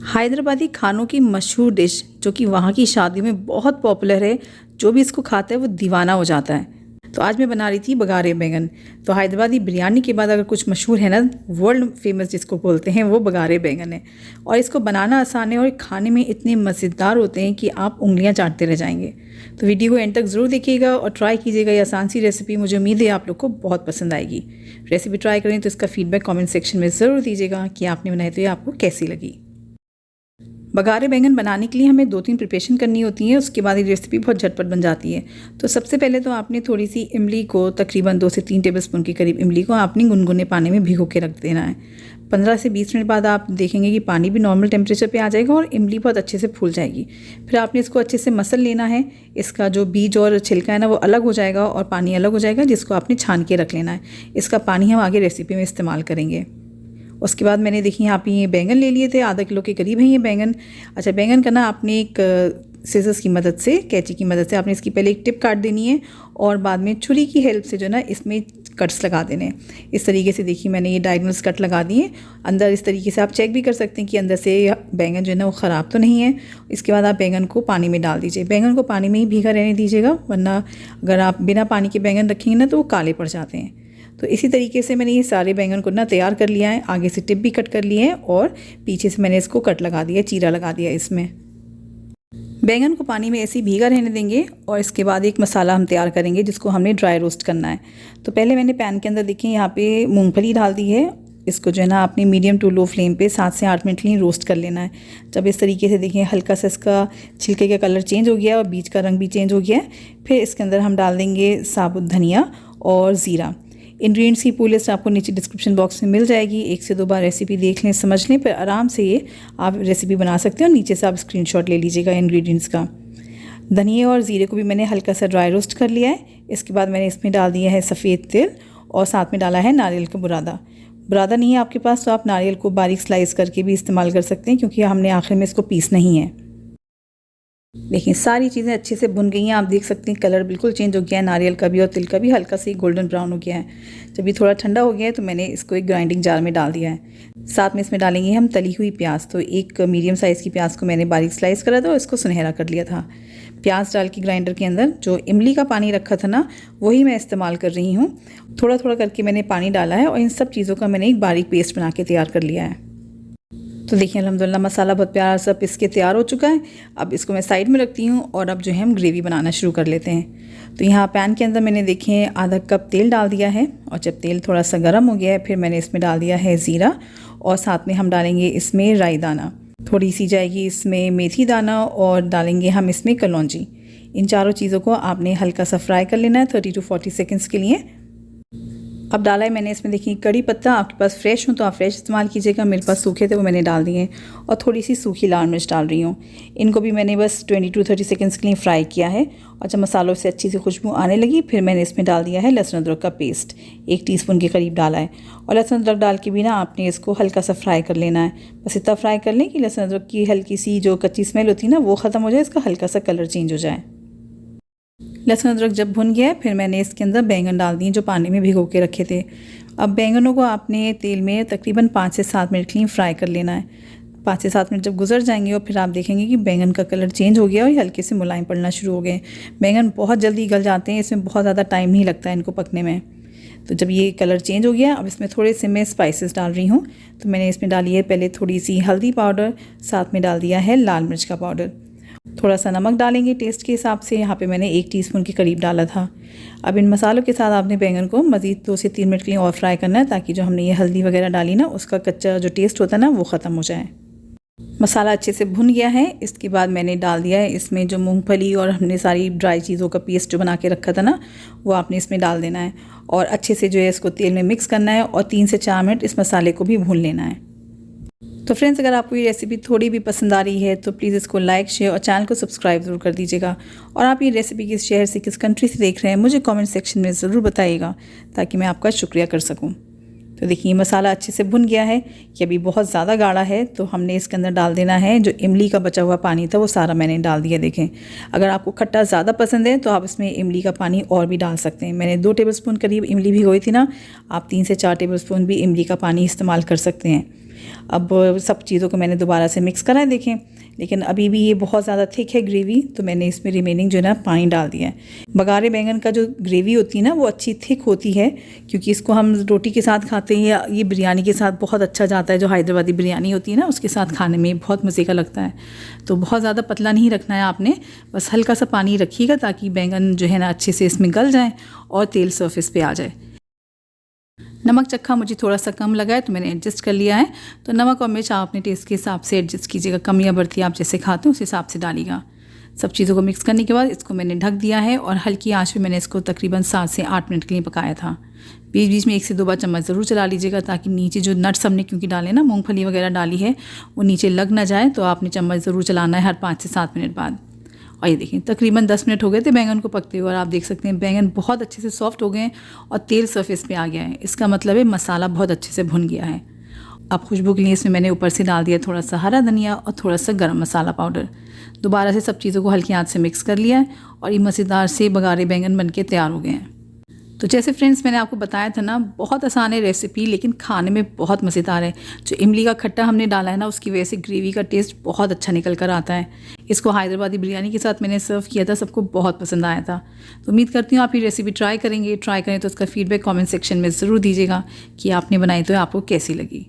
हैदराबादी खानों की मशहूर डिश जो कि वहाँ की शादियों में बहुत पॉपुलर है। जो भी इसको खाता है वो दीवाना हो जाता है। तो आज मैं बना रही थी बघारे बैंगन। तो हैदराबादी बिरयानी के बाद अगर कुछ मशहूर है ना, वर्ल्ड फेमस जिसको बोलते हैं, वो बघारे बैंगन है। और इसको बनाना आसान है और खाने में इतने मज़ेदार होते हैं कि आप उंगलियां चाटते रह जाएंगे। तो वीडियो को एंड तक ज़रूर देखिएगा और ट्राई कीजिएगा। ये आसान सी रेसिपी, मुझे उम्मीद है आप लोग को बहुत पसंद आएगी। रेसिपी ट्राई करें तो इसका फीडबैक कमेंट सेक्शन में ज़रूर दीजिएगा कि आपने बनाई तो ये आपको कैसी लगी। बघारे बैंगन बनाने के लिए हमें 2-3 प्रिपरेशन करनी होती है, उसके बाद ये रेसिपी बहुत झटपट बन जाती है। तो सबसे पहले तो आपने थोड़ी सी इमली को, तकरीबन 2 से 3 टेबलस्पून के करीब इमली को आपने गुनगुने पानी में भिगो के रख देना है। 15 से 20 मिनट बाद आप देखेंगे कि पानी भी नॉर्मल टेम्परेचर पे आ जाएगा और इमली बहुत अच्छे से फूल जाएगी। फिर आपने इसको अच्छे से मसल लेना है। इसका जो बीज और छिलका है ना, वो अलग हो जाएगा और पानी अलग हो जाएगा, जिसको आपने छान के रख लेना है। इसका पानी हम आगे रेसिपी में इस्तेमाल करेंगे। उसके बाद मैंने देखिए यहाँ पे ये बैंगन ले लिए थे, आधा किलो के करीब है ये बैंगन। अच्छा, बैंगन का ना आपने एक सीजर्स की मदद से, कैंची की मदद से आपने इसकी पहले एक टिप काट देनी है और बाद में छुरी की हेल्प से जो है ना इसमें कट्स लगा देने हैं। इस तरीके से देखिए मैंने ये डायगोनल्स कट लगा दिए अंदर। इस तरीके से आप चेक भी कर सकते हैं कि अंदर से बैंगन जो है ना वो ख़राब तो नहीं है। इसके बाद आप बैंगन को पानी में डाल दीजिए। बैंगन को पानी में ही भीगा रहने दीजिएगा, वरना अगर आप बिना पानी के बैंगन रखेंगे ना तो वो काले पड़ जाते हैं। तो इसी तरीके से मैंने ये सारे बैंगन को ना तैयार कर लिया है। आगे से टिप भी कट कर लिए हैं और पीछे से मैंने इसको कट लगा दिया, चीरा लगा दिया। इसमें बैंगन को पानी में ऐसे ही भीगा रहने देंगे और इसके बाद एक मसाला हम तैयार करेंगे जिसको हमने ड्राई रोस्ट करना है। तो पहले मैंने पैन के अंदर देखिए यहाँ पे मूंगफली डाल दी है। इसको जो है ना आपने मीडियम टू लो फ्लेम पे 7 से 8 मिनट के लिए रोस्ट कर लेना है। जब इस तरीके से देखिए हल्का सा इसका छिलके का कलर चेंज हो गया और बीज का रंग भी चेंज हो गया है, फिर इसके अंदर हम डाल देंगे साबुत धनिया और ज़ीरा। इंग्रेडिएंट्स की पूरी लिस्ट आपको नीचे डिस्क्रिप्शन बॉक्स में मिल जाएगी। 1 से 2 बार रेसिपी देख लें, समझ लें, फिर आराम से ये आप रेसिपी बना सकते हैं और नीचे से आप स्क्रीनशॉट ले लीजिएगा इंग्रेडिएंट्स का। धनिया और ज़ीरे को भी मैंने हल्का सा ड्राई रोस्ट कर लिया है। इसके बाद मैंने इसमें डाल दिया है सफ़ेद तिल और साथ में डाला है नारियल का बुरादा। बुरादा नहीं है आपके पास तो आप नारियल को बारीक स्लाइस करके भी इस्तेमाल कर सकते हैं, क्योंकि हमने आखिर में इसको पीसना ही है। देखिए सारी चीज़ें अच्छे से भुन गई हैं। आप देख सकते हैं कलर बिल्कुल चेंज हो गया है, नारियल का भी और तिल का भी हल्का सी गोल्डन ब्राउन हो गया है। जब ये थोड़ा ठंडा हो गया है तो मैंने इसको एक ग्राइंडिंग जार में डाल दिया है। साथ में इसमें डालेंगे हम तली हुई प्याज। तो एक मीडियम साइज़ की प्याज को मैंने बारीक स्लाइस करा था और इसको सुनहरा कर लिया था। प्याज डाल के ग्राइंडर के अंदर जो इमली का पानी रखा था ना, वही मैं इस्तेमाल कर रही हूँ। थोड़ा थोड़ा करके मैंने पानी डाला है और इन सब चीज़ों का मैंने एक बारीक पेस्ट बना के तैयार कर लिया है। तो देखिए अल्हम्दुलिल्लाह मसाला बहुत प्यारा सा पिस के तैयार हो चुका है। अब इसको मैं साइड में रखती हूँ और अब जो है हम ग्रेवी बनाना शुरू कर लेते हैं। तो यहाँ पैन के अंदर मैंने देखिए आधा कप तेल डाल दिया है और जब तेल थोड़ा सा गर्म हो गया है फिर मैंने इसमें डाल दिया है ज़ीरा और साथ में हम डालेंगे इसमें राई दाना, थोड़ी सी जाएगी इसमें मेथी दाना और डालेंगे हम इसमें कलौंजी। इन चारों चीज़ों को आपने हल्का सा फ्राई कर लेना है 30 to 40 सेकेंड्स के लिए। अब डाला है मैंने इसमें देखिए कड़ी पत्ता, आपके पास फ्रेश हो तो आप फ्रेश इस्तेमाल कीजिएगा, मेरे पास सूखे थे वो मैंने डाल दिए और थोड़ी सी सूखी लाल मिर्च डाल रही हूँ। इनको भी मैंने बस 20 to 30 सेकेंड्स के लिए फ्राई किया है और जब मसालों से अच्छी सी खुशबू आने लगी फिर मैंने इसमें डाल दिया है लहसुन अदरक का पेस्ट, 1 टीस्पून के करीब डाला है। और लहसुन अदरक डाल के भी ना आपने इसको हल्का सा फ्राई कर लेना है। बस इतना फ्राई कर लें कि लहसुन अदरक की हल्की सी जो कच्ची स्मेल होती है ना वो ख़त्म हो जाए, इसका हल्का सा कलर चेंज हो जाए। लहसुन अदरक जब भुन गया फिर मैंने इसके अंदर बैंगन डाल दिए जो पानी में भिगो के रखे थे। अब बैंगनों को आपने तेल में तकरीबन 5 से 7 मिनट के लिए फ्राई कर लेना है। 5 से 7 मिनट जब गुजर जाएंगे और फिर आप देखेंगे कि बैंगन का कलर चेंज हो गया और हल्के से मुलायम पड़ना शुरू हो गए। बैंगन बहुत जल्दी गल जाते हैं, इसमें बहुत ज़्यादा टाइम नहीं लगता है इनको पकने में। तो जब ये कलर चेंज हो गया अब इसमें थोड़े से मैं स्पाइसेस डाल रही हूँ। तो मैंने इसमें डाली है पहले थोड़ी सी हल्दी पाउडर, साथ में डाल दिया है लाल मिर्च का पाउडर, थोड़ा सा नमक डालेंगे टेस्ट के हिसाब से। यहाँ पे मैंने 1 टीस्पून के करीब डाला था। अब इन मसालों के साथ आपने बैंगन को मज़ीद 2 से 3 मिनट के लिए और फ्राई करना है, ताकि जो हमने ये हल्दी वगैरह डाली ना उसका कच्चा जो टेस्ट होता है ना वो ख़त्म हो जाए। मसाला अच्छे से भुन गया है। इसके बाद मैंने डाल दिया है इसमें जो मूंगफली और हमने सारी ड्राई चीज़ों का पेस्ट जो बना के रखा था ना, वो आपने इसमें डाल देना है और अच्छे से जो है इसको तेल में मिक्स करना है और 3 से 4 मिनट इस मसाले को भी भून लेना है। तो फ्रेंड्स, अगर आपको ये रेसिपी थोड़ी भी पसंद आ रही है तो प्लीज़ इसको लाइक, शेयर और चैनल को सब्सक्राइब ज़रूर कर दीजिएगा। और आप ये रेसिपी किस शहर से, किस कंट्री से देख रहे हैं मुझे कमेंट सेक्शन में ज़रूर बताइएगा, ताकि मैं आपका शुक्रिया कर सकूं। तो देखिए मसाला अच्छे से भुन गया है। कि अभी बहुत ज़्यादा गाढ़ा है तो हमने इसके अंदर डाल देना है जो इमली का बचा हुआ पानी था, वो सारा मैंने डाल दिया। देखें, अगर आपको खट्टा ज़्यादा पसंद है तो आप इसमें इमली का पानी और भी डाल सकते हैं। मैंने 2 टेबलस्पून करीब इमली भिगोई थी ना, आप 3 से 4 टेबलस्पून भी इमली का पानी इस्तेमाल कर सकते हैं। अब सब चीज़ों को मैंने दोबारा से मिक्स करा है देखें, लेकिन अभी भी ये बहुत ज़्यादा थिक है ग्रेवी, तो मैंने इसमें रिमेनिंग जो है ना पानी डाल दिया है। बघारे बैंगन का जो ग्रेवी होती है ना वो अच्छी थिक होती है, क्योंकि इसको हम रोटी के साथ खाते हैं या ये बिरयानी के साथ बहुत अच्छा जाता है। जो हैदराबादी बिरयानी होती है ना उसके साथ खाने में बहुत मज़े का लगता है। तो बहुत ज़्यादा पतला नहीं रखना है आपने, बस हल्का सा पानी रखिएगा ताकि बैंगन जो है ना अच्छे से इसमें गल जाए और तेल सरफेस पे आ जाए। नमक चक्खा मुझे थोड़ा सा कम लगा है तो मैंने एडजस्ट कर लिया है। तो नमक और मिर्च आप अपने टेस्ट के हिसाब से एडजस्ट कीजिएगा, कम या बढ़ती आप जैसे खाते हो उस हिसाब से डालिएगा। सब चीज़ों को मिक्स करने के बाद इसको मैंने ढक दिया है और हल्की आंच पे मैंने इसको तकरीबन 7 से 8 मिनट के लिए पकाया था। बीच बीच में 1 से 2 बार चम्मच ज़रूर चला लीजिएगा ताकि नीचे जो नट्स हमने क्योंकि डाले ना, मूंगफली वगैरह डाली है, वो नीचे लग ना जाए। तो आपने चम्मच ज़रूर चलाना है हर 5 से 7 मिनट बाद। और ये देखिए तकरीबन 10 मिनट हो गए थे बैंगन को पकते हुए और आप देख सकते हैं बैंगन बहुत अच्छे से सॉफ्ट हो गए हैं और तेल सरफेस पे आ गया है। इसका मतलब है मसाला बहुत अच्छे से भुन गया है। अब खुशबू के लिए इसमें मैंने ऊपर से डाल दिया थोड़ा सा हरा धनिया और थोड़ा सा गरम मसाला पाउडर। दोबारा से सब चीज़ों को हल्की आंच से मिक्स कर लिया है और ये मज़ेदार से बघारे बैंगन बनके तैयार हो गए हैं। तो जैसे फ्रेंड्स मैंने आपको बताया था ना, बहुत आसान है रेसिपी लेकिन खाने में बहुत मज़ेदार है। जो इमली का खट्टा हमने डाला है ना उसकी वजह से ग्रेवी का टेस्ट बहुत अच्छा निकल कर आता है। इसको हैदराबादी बिरयानी के साथ मैंने सर्व किया था, सबको बहुत पसंद आया था। तो उम्मीद करती हूँ आप ये रेसिपी ट्राई करेंगे। ट्राई करें तो उसका फीडबैक कमेंट सेक्शन में ज़रूर दीजिएगा कि आपने बनाई तो आपको कैसी लगी।